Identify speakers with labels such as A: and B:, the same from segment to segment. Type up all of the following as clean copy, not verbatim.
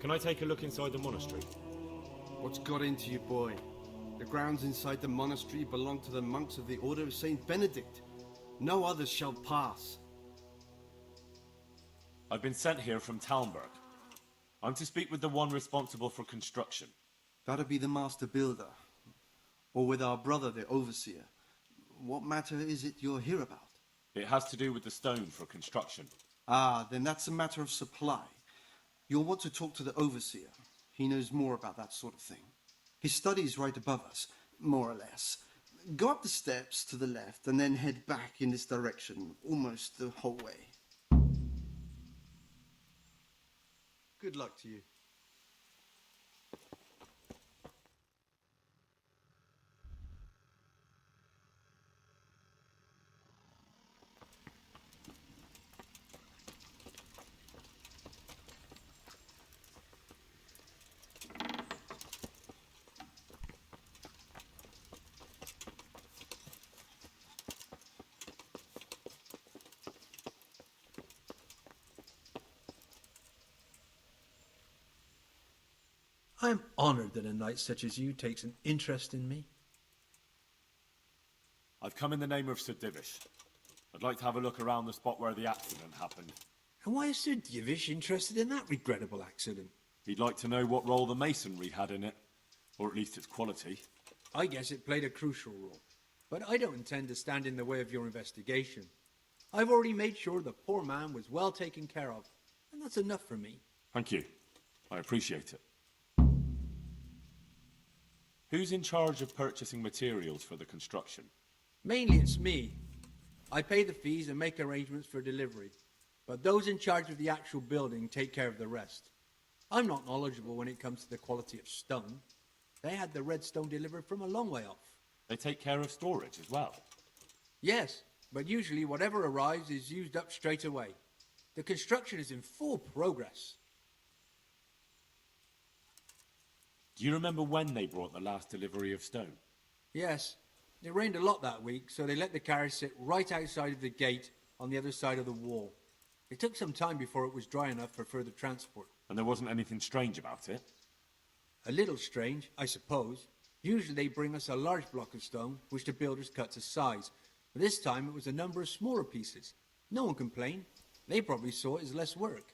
A: Can I take a look inside the monastery?
B: What's got into you, boy? The grounds inside the monastery belong to the monks of the Order of Saint Benedict. No others shall pass.
C: I've been sent here from Talmberg. I'm to speak with the one responsible for construction.
B: That'd be the master builder. Or with our brother, the overseer. What matter is it you're here about?
C: It has to do with the stone for construction.
B: Ah, then that's a matter of supply. You'll want to talk to the overseer. He knows more about that sort of thing. His study's right above us, more or less. Go up the steps to the left and then head back in this direction, almost the whole way. Good luck to you.
D: I am honored that a knight such as you takes an interest in me.
C: I've come in the name of Sir Divish. I'd like to have a look around the spot where the accident happened.
D: And why is Sir Divish interested in that regrettable accident?
C: He'd like to know what role the masonry had in it, or at least its quality.
D: I guess it played a crucial role, but I don't intend to stand in the way of your investigation. I've already made sure the poor man was well taken care of, and that's enough for me.
C: Thank you. I appreciate it. Who's in charge of purchasing materials for the construction?
D: Mainly it's me. I pay the fees and make arrangements for delivery, but those in charge of the actual building take care of the rest. I'm not knowledgeable when it comes to the quality of stone. They had the red stone delivered from a long way off.
C: They take care of storage as well?
D: Yes, but usually whatever arrives is used up straight away. The construction is in full progress.
C: Do you remember when they brought the last delivery of stone?
D: Yes. It rained a lot that week, so they let the carriage sit right outside of the gate on the other side of the wall. It took some time before it was dry enough for further transport.
C: And there wasn't anything strange about it?
D: A little strange, I suppose. Usually they bring us a large block of stone, which the builders cut to size. But this time it was a number of smaller pieces. No one complained. They probably saw it as less work.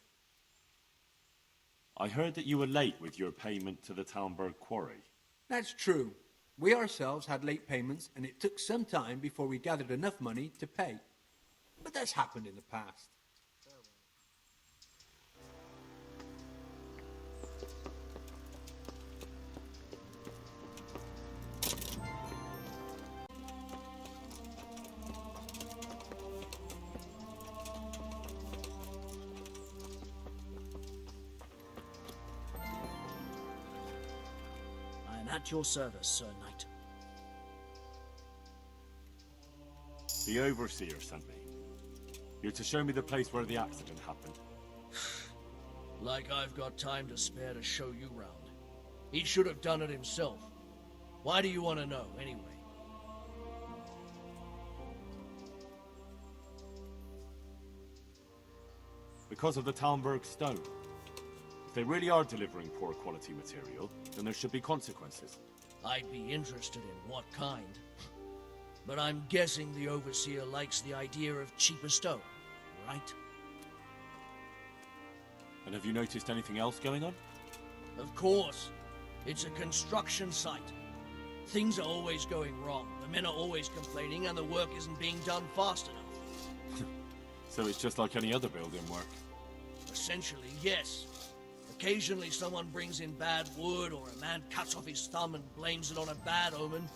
C: I heard that you were late with your payment to the Talmberg quarry.
D: That's true. We ourselves had late payments, and it took some time before we gathered enough money to pay. But that's happened in the past.
E: At your service, Sir Knight.
C: The overseer sent me. You're to show me the place where the accident happened.
E: Like I've got time to spare to show you round. He should have done it himself. Why do you want to know, anyway?
C: Because of the Talmberg stone. If they really are delivering poor quality material, then there should be consequences.
E: I'd be interested in what kind. But I'm guessing the Overseer likes the idea of cheaper stone, right?
C: And have you noticed anything else going on?
E: Of course. It's a construction site. Things are always going wrong. The men are always complaining and the work isn't being done fast enough.
C: So it's just like any other building work?
E: Essentially, yes. Occasionally someone brings in bad wood, or a man cuts off his thumb and blames it on a bad omen,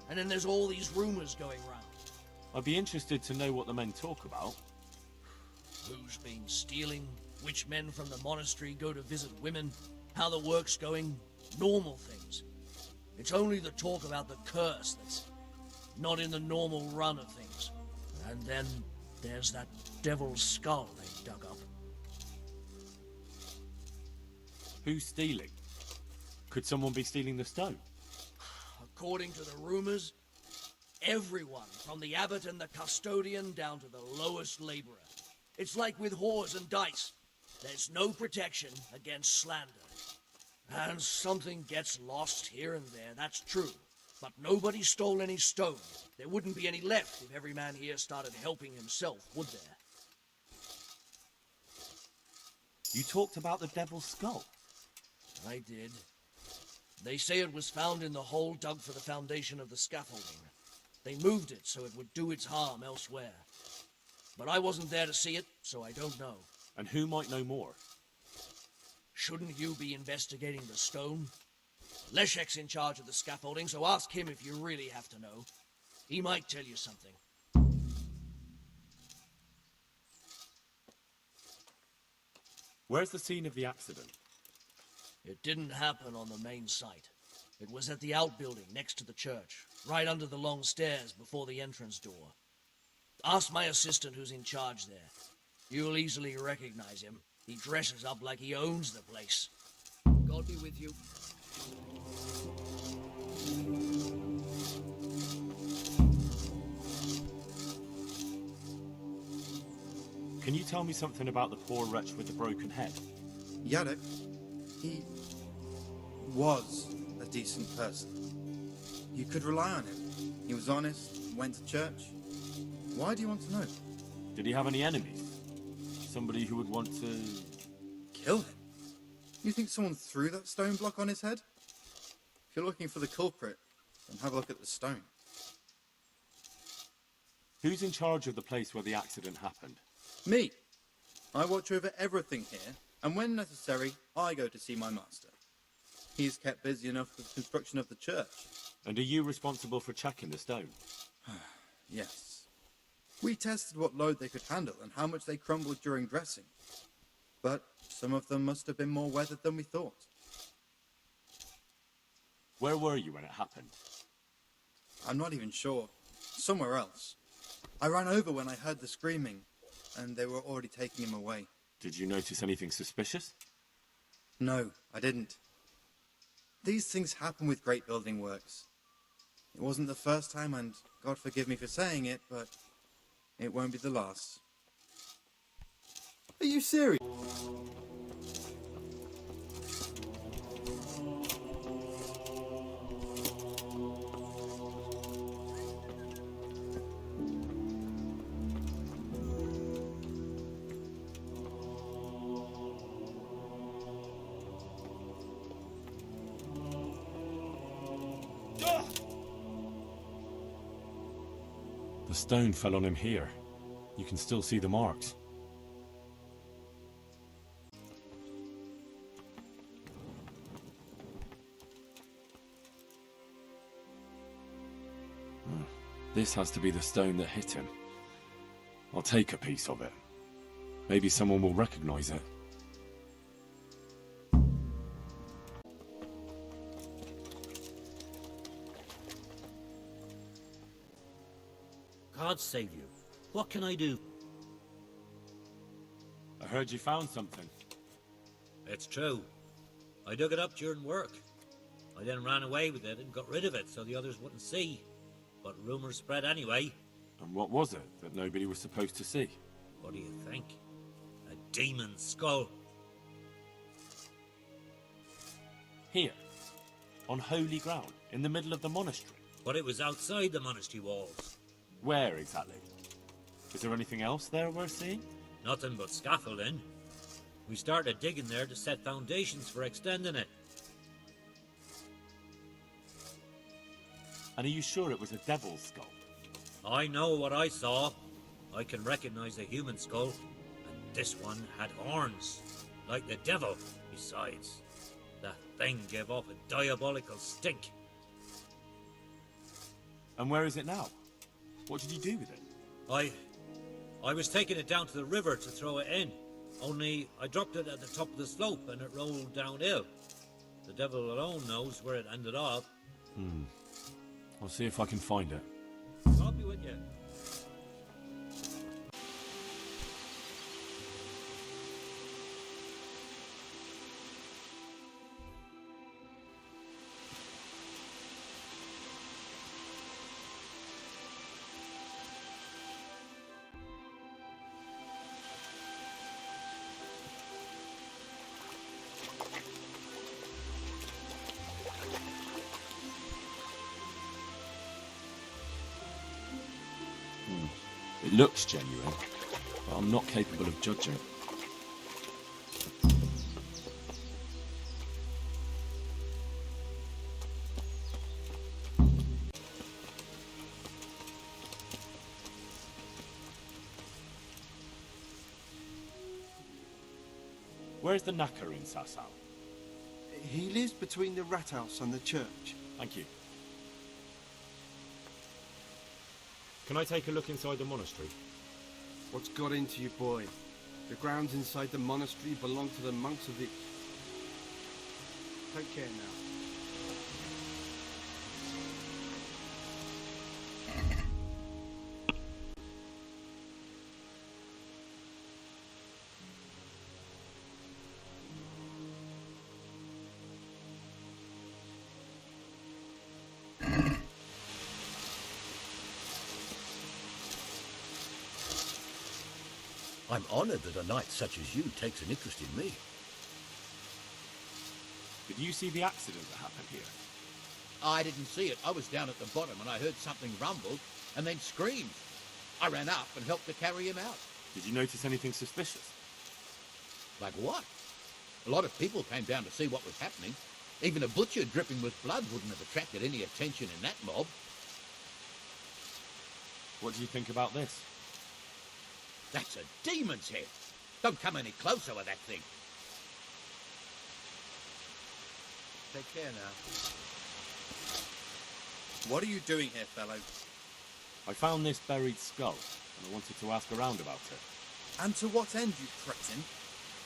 E: and then there's all these rumors going round.
C: I'd be interested to know what the men talk about.
E: Who's been stealing, which men from the monastery go to visit women, how the work's going, normal things. It's only the talk about the curse that's not in the normal run of things. And then there's that devil's skull they dug up.
C: Who's stealing? Could someone be stealing the stone?
E: According to the rumors, everyone, from the abbot and the custodian down to the lowest laborer. It's like with whores and dice. there's no protection against slander. And something gets lost here and there, that's true. But nobody stole any stone. There wouldn't be any left if every man here started helping himself, would there?
C: You talked about the Devil's Skull.
E: I did. They say it was found in the hole dug for the foundation of the scaffolding. They moved it so it would do its harm elsewhere. But I wasn't there to see it, so I don't know.
C: And who might know more?
E: Shouldn't you be investigating the stone? Leszek's in charge of the scaffolding, so ask him if you really have to know. He might tell you something.
C: Where's the scene of the accident?
E: It didn't happen on the main site. It was at the outbuilding next to the church, right under the long stairs before the entrance door. Ask my assistant who's in charge there. You'll easily recognize him. He dresses up like he owns the place. God be with you.
C: Can you tell me something about the poor wretch with the broken head?
A: Yadok, he was a decent person. You could rely on him. He was honest, went to church. Why do you want to know?
C: Did he have any enemies? Somebody who would want to...
A: Kill him? You think someone threw that stone block on his head? If you're looking for the culprit, then have a look at the stone.
C: Who's in charge of the place where the accident happened?
A: Me. I watch over everything here, and when necessary, I go to see my master. He's kept busy enough with the construction of the church.
C: And are you responsible for checking the stone?
A: Yes. We tested what load they could handle and how much they crumbled during dressing. But some of them must have been more weathered than we thought.
C: Where were you when it happened?
A: I'm not even sure. Somewhere else. I ran over when I heard the screaming, and they were already taking him away.
C: Did you notice anything suspicious?
A: No, I didn't. These things happen with great building works. It wasn't the first time, and God forgive me for saying it, but it won't be the last.
B: Are you serious?
C: The stone fell on him here. You can still see the marks. This has to be the stone that hit him. I'll take a piece of it. Maybe someone will recognize it.
F: God save you. What can I do?
C: I heard you found something.
F: It's true. I dug it up during work. I then ran away with it and got rid of it so the others wouldn't see. But rumors spread anyway.
C: And what was it that nobody was supposed to see?
F: What do you think? A demon skull.
C: Here, on holy ground, in the middle of the monastery.
F: But it was outside the monastery walls.
C: Where exactly? Is there anything else there worth seeing?
F: Nothing but scaffolding. We started digging there to set foundations for extending it.
C: And are you sure it was a devil's skull?
F: I know what I saw. I can recognize a human skull. And this one had horns, like the devil. Besides, that thing gave off a diabolical stink.
C: And where is it now? What did you do with it?
F: I was taking it down to the river to throw it in. Only I dropped it at the top of the slope and it rolled downhill. The devil alone knows where it ended up.
C: I'll see if I can find it.
F: I'll be with you.
C: looks genuine, but I'm not capable of judging. Where's the knacker in Sasau?
B: He lives between the Rathaus and the church.
C: Thank you. Can I take a look inside the monastery?
B: What's got into you, boy? The grounds inside the monastery belong to the monks of the... Take care now.
G: I'm honored that a knight such as you takes an interest in me.
C: Did you see the accident that happened here?
G: I didn't see it. I was down at the bottom and I heard something rumble and then screams. I ran up and helped to carry him out.
C: Did you notice anything suspicious?
G: Like what? A lot of people came down to see what was happening. Even a butcher dripping with blood wouldn't have attracted any attention in that mob.
C: What do you think about this?
G: That's a demon's head. Don't come any closer with that thing.
B: Take care now.
A: What are you doing here, fellow?
C: I found this buried skull, and I wanted to ask around about it.
A: And to what end, you cretin?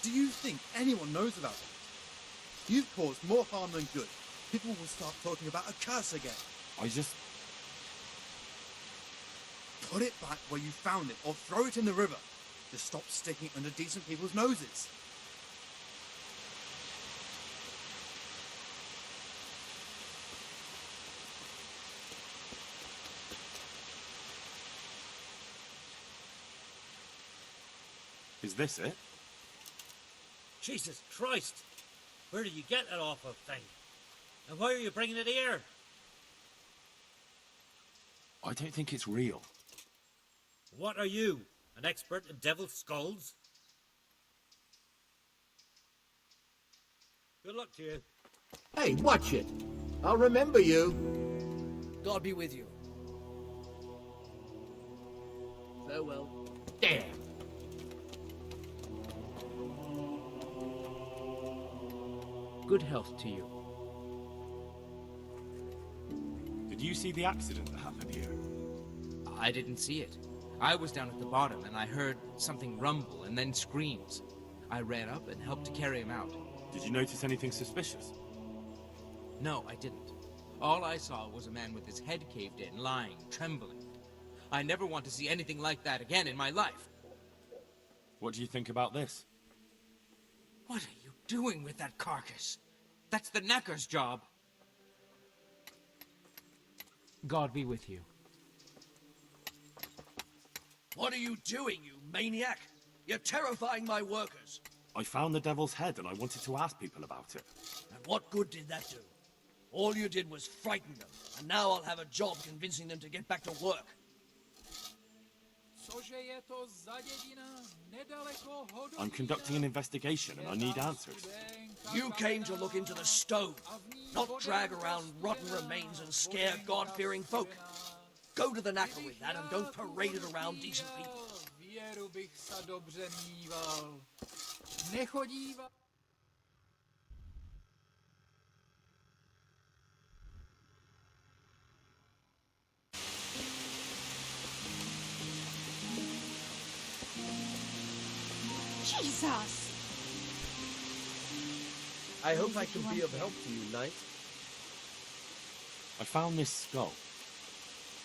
A: Do you think anyone knows about it? You've caused more harm than good. People will start talking about a curse again.
C: I just...
A: Put it back where you found it, or throw it in the river. Just stop sticking it under decent people's noses.
C: Is this it?
F: Jesus Christ! Where did you get that awful thing? And why are you bringing it here?
C: I don't think it's real.
F: What are you? An expert in devil's skulls? Good luck to you.
G: Hey, watch it. I'll remember you.
E: God be with you. Farewell.
G: Damn.
E: Good health to you.
C: Did you see the accident that happened here?
H: I didn't see it. I was down at the bottom and I heard something rumble and then screams. I ran up and helped to carry him out.
C: Did you notice anything suspicious?
H: No, I didn't. All I saw was a man with his head caved in, lying, trembling. I never want to see anything like that again in my life.
C: What do you think about this?
H: What are you doing with that carcass? That's the knacker's job. God be with you.
E: What are you doing, you maniac? You're terrifying my workers.
C: I found the devil's head and I wanted to ask people about it.
E: And what good did that do? All you did was frighten them, and now I'll have a job convincing them to get back to work.
C: I'm conducting an investigation and I need answers.
E: You came to look into the stone, not drag around rotten remains and scare God-fearing folk. Go to the knacker with that and don't parade it around decent people.
I: Jesus!
J: I hope I can be of help to you, knight.
C: I found this skull.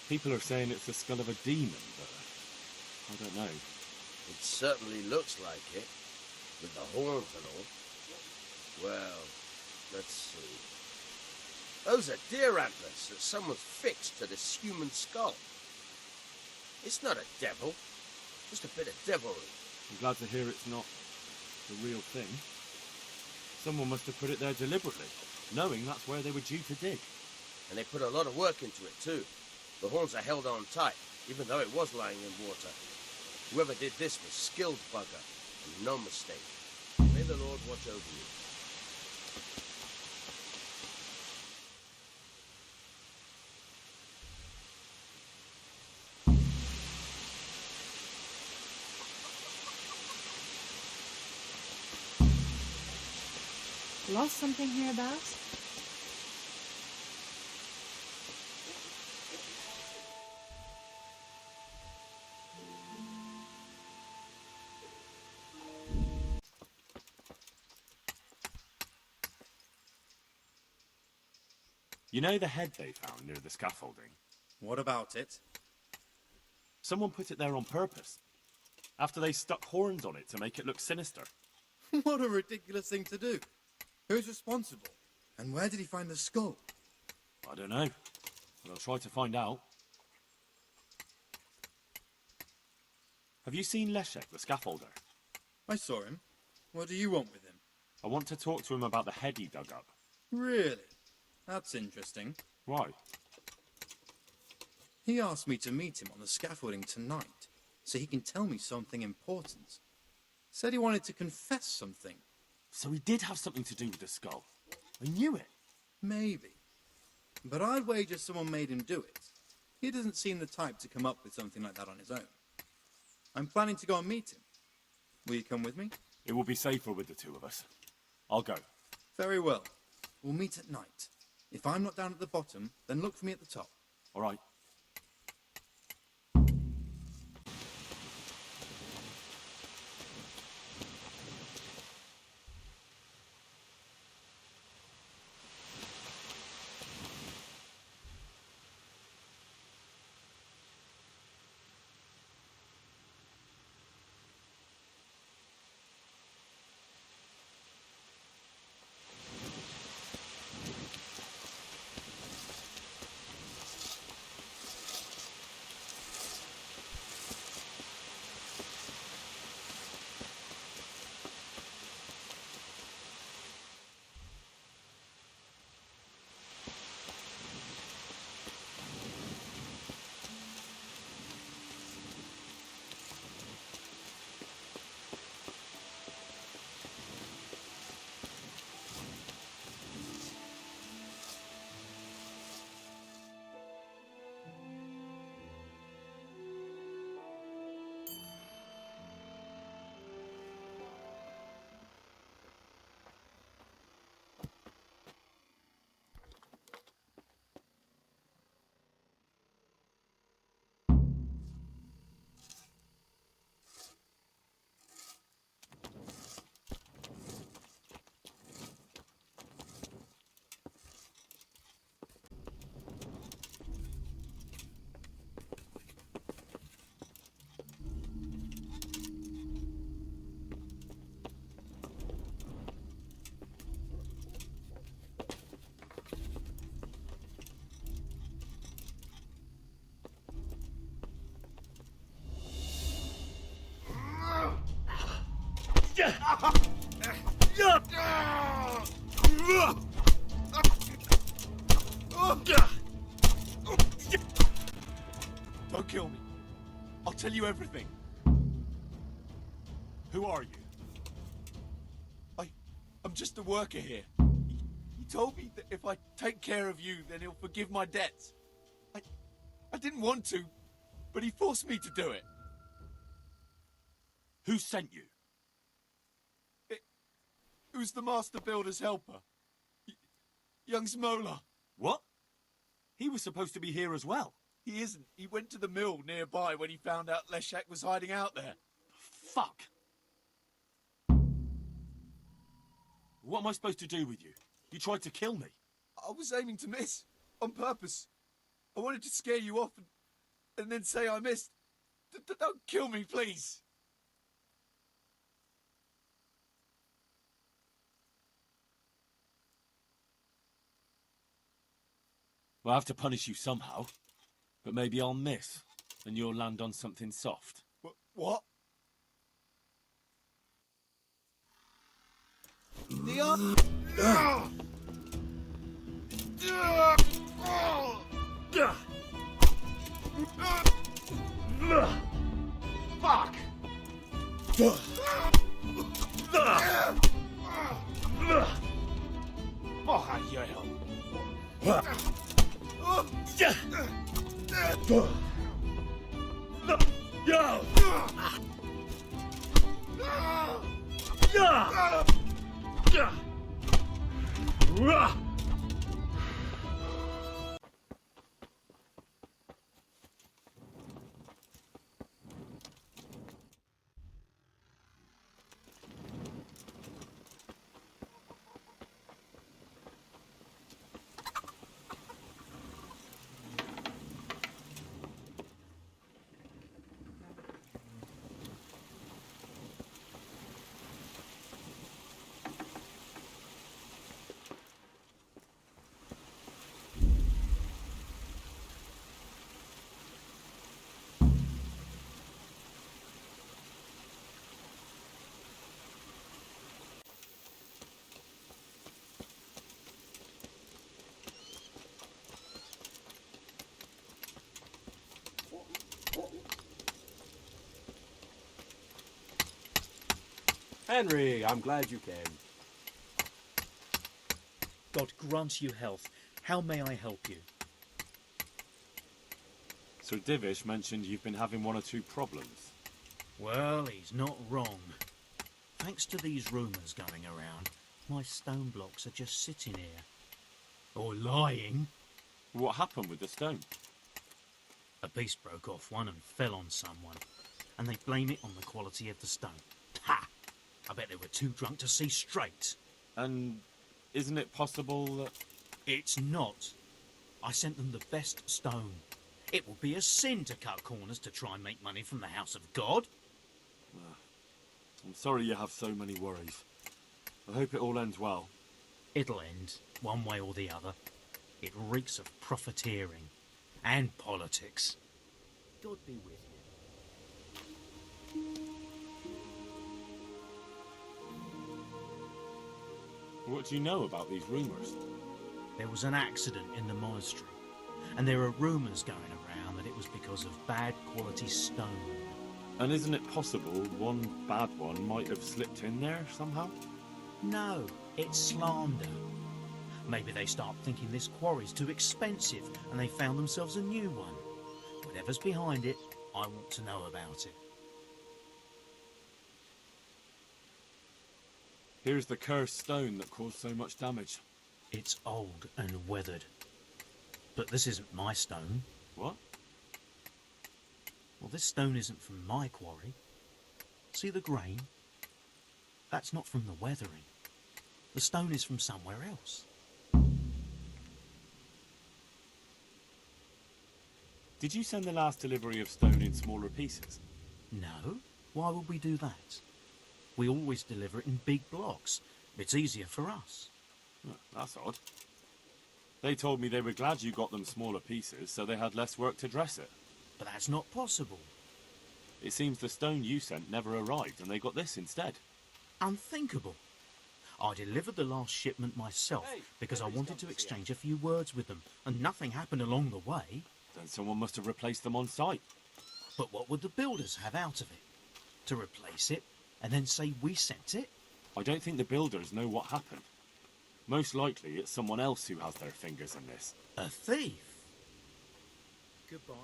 C: People are saying it's the skull of a demon, but I don't know.
J: It certainly looks like it, with the horns and all. Well, let's see. Those are deer antlers that someone's fixed to this human skull. It's not a devil, just a bit of devilry.
C: I'm glad to hear it's not the real thing. Someone must have put it there deliberately, knowing that's where they were due to dig.
J: And they put a lot of work into it too. The horns are held on tight, even though it was lying in water. Whoever did this was skilled bugger, and no mistake. May the Lord watch over you.
I: Lost something hereabouts?
C: You know the head they found near the scaffolding?
A: What about it?
C: Someone put it there on purpose. After they stuck horns on it to make it look sinister.
A: What a ridiculous thing to do. Who's responsible? And where did he find the skull?
C: I don't know, but I'll try to find out. Have you seen Leszek, the scaffolder?
A: I saw him. What do you want with him?
C: I want to talk to him about the head he dug up.
A: Really? That's interesting.
C: Why?
A: He asked me to meet him on the scaffolding tonight, so he can tell me something important. Said he wanted to confess something.
C: So he did have something to do with the skull. I knew it.
A: Maybe. But I'd wager someone made him do it. He doesn't seem the type to come up with something like that on his own. I'm planning to go and meet him. Will you come with me?
C: It will be safer with the two of us. I'll go.
A: Very well. We'll meet at night. If I'm not down at the bottom, then look for me at the top.
C: All right.
K: Don't kill me. I'll tell you everything. Who are you? I'm just a worker here. He told me that if I take care of you, then he'll forgive my debts. I didn't want to, but he forced me to do it.
C: Who sent you?
K: It was the master builder's helper. Young Smola.
C: What? He was supposed to be here as well.
K: He isn't. He went to the mill nearby when he found out Leszek was hiding out there.
C: Fuck. What am I supposed to do with you? You tried to kill me.
K: I was aiming to miss. On purpose. I wanted to scare you off and then say I missed. Don't kill me, please.
C: I'll have to punish you somehow. But maybe I'll miss, and you'll land on something soft.
K: What?
C: Fuck!
K: I'll have your help.
I: Henry, I'm glad you came.
L: God grant you health. How may I help you?
C: Sir Divish mentioned you've been having one or two problems.
L: Well, he's not wrong. Thanks to these rumours going around, my stone blocks are just sitting here. Or lying.
C: What happened with the stone?
L: A piece broke off one and fell on someone, and they blame it on the quality of the stone. Ha! I bet they were too drunk to see straight.
C: And isn't it possible that...
L: It's not. I sent them the best stone. It would be a sin to cut corners to try and make money from the house of God.
C: I'm sorry you have so many worries. I hope it all ends well.
L: It'll end, one way or the other. It reeks of profiteering and politics. God be with you.
C: What do you know about these rumours?
L: There was an accident in the monastery, and there are rumours going around that it was because of bad quality stone.
C: And isn't it possible one bad one might have slipped in there somehow?
L: No, it's slander. Maybe they start thinking this quarry's too expensive, and they found themselves a new one. Whatever's behind it, I want to know about it.
C: Here's the cursed stone that caused so much damage.
L: It's old and weathered. But this isn't my stone.
C: What?
L: Well, this stone isn't from my quarry. See the grain? That's not from the weathering. The stone is from somewhere else.
C: Did you send the last delivery of stone in smaller pieces?
L: No. Why would we do that? We always deliver it in big blocks. It's easier for us.
C: Oh, that's odd. They told me they were glad you got them smaller pieces, so they had less work to dress it.
L: But that's not possible.
C: It seems the stone you sent never arrived, and they got this instead.
L: Unthinkable. I delivered the last shipment myself because I wanted to exchange a few words with them, and nothing happened along the way.
C: Then someone must have replaced them on site.
L: But what would the builders have out of it? To replace it, and then say we sent it?
C: I don't think the builders know what happened. Most likely it's someone else who has their fingers in this.
L: A thief? Goodbye.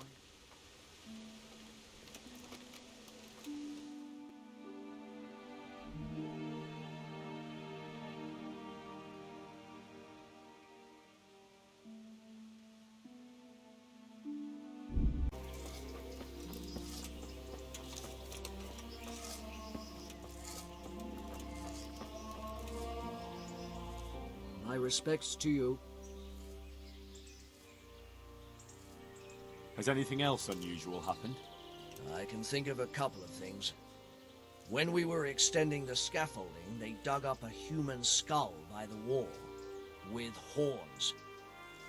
E: My respects to you.
C: Has anything else unusual happened?
E: I can think of a couple of things. When we were extending the scaffolding, they dug up a human skull by the wall, with horns.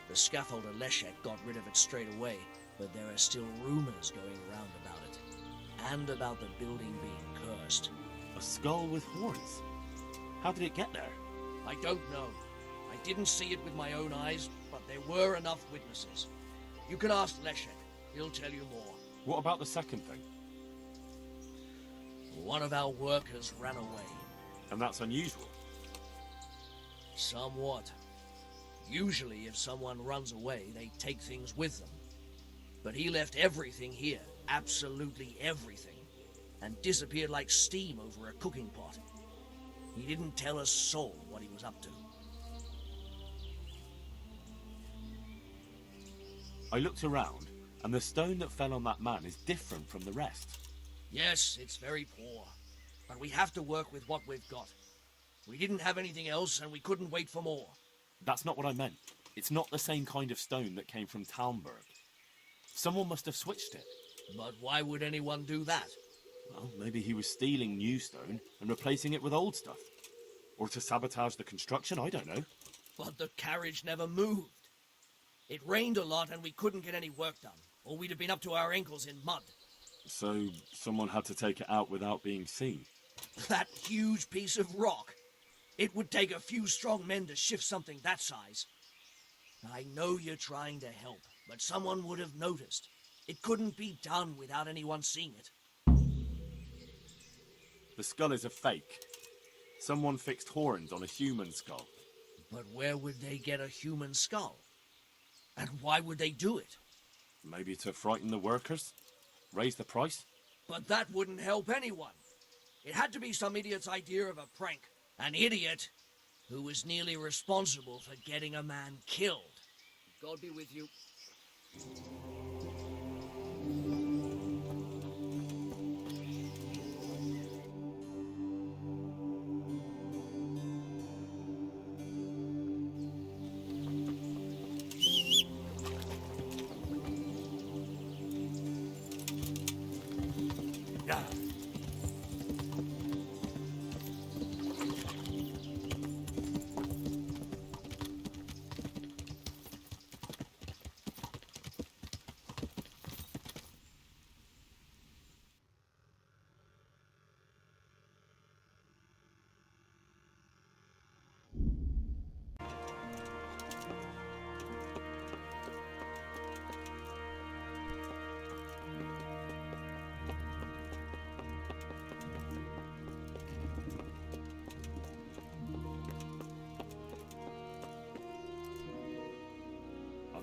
E: The scaffolder Leszek got rid of it straight away, but there are still rumors going around about it, and about the building being cursed.
C: A skull with horns? How did it get there?
E: I don't know. I didn't see it with my own eyes, but there were enough witnesses. You can ask Leszek. He'll tell you more.
C: What about the second thing?
E: One of our workers ran away.
C: And that's unusual.
E: Somewhat. Usually, if someone runs away, they take things with them. But he left everything here, absolutely everything, and disappeared like steam over a cooking pot. He didn't tell a soul what he was up to.
C: I looked around, and the stone that fell on that man is different from the rest.
E: Yes, it's very poor, but we have to work with what we've got. We didn't have anything else, and we couldn't wait for more.
C: That's not what I meant. It's not the same kind of stone that came from Talmberg. Someone must have switched it.
E: But why would anyone do that?
C: Well, maybe he was stealing new stone and replacing it with old stuff. Or to sabotage the construction, I don't know.
E: But the carriage never moved. It rained a lot and we couldn't get any work done, or we'd have been up to our ankles in mud.
C: So someone had to take it out without being seen.
E: That huge piece of rock. It would take a few strong men to shift something that size. I know you're trying to help, but someone would have noticed. It couldn't be done without anyone seeing it.
C: The skull is a fake. Someone fixed horns on a human skull.
E: But where would they get a human skull? And why would they do it?
C: Maybe to frighten the workers? Raise the price?
E: But that wouldn't help anyone. It had to be some idiot's idea of a prank. An idiot who was nearly responsible for getting a man killed. God be with you.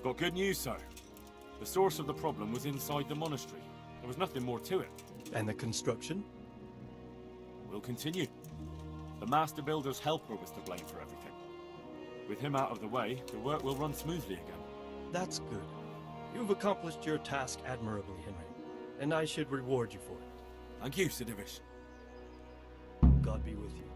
C: Got good news, sir. The source of the problem was inside the monastery. There was nothing more to it.
I: And the construction?
C: We'll continue. The master builder's helper was to blame for everything. With him out of the way, the work will run smoothly again.
I: That's good. You've accomplished your task admirably, Henry. And I should reward you for it.
C: Thank you, Sidivish.
I: God be with you.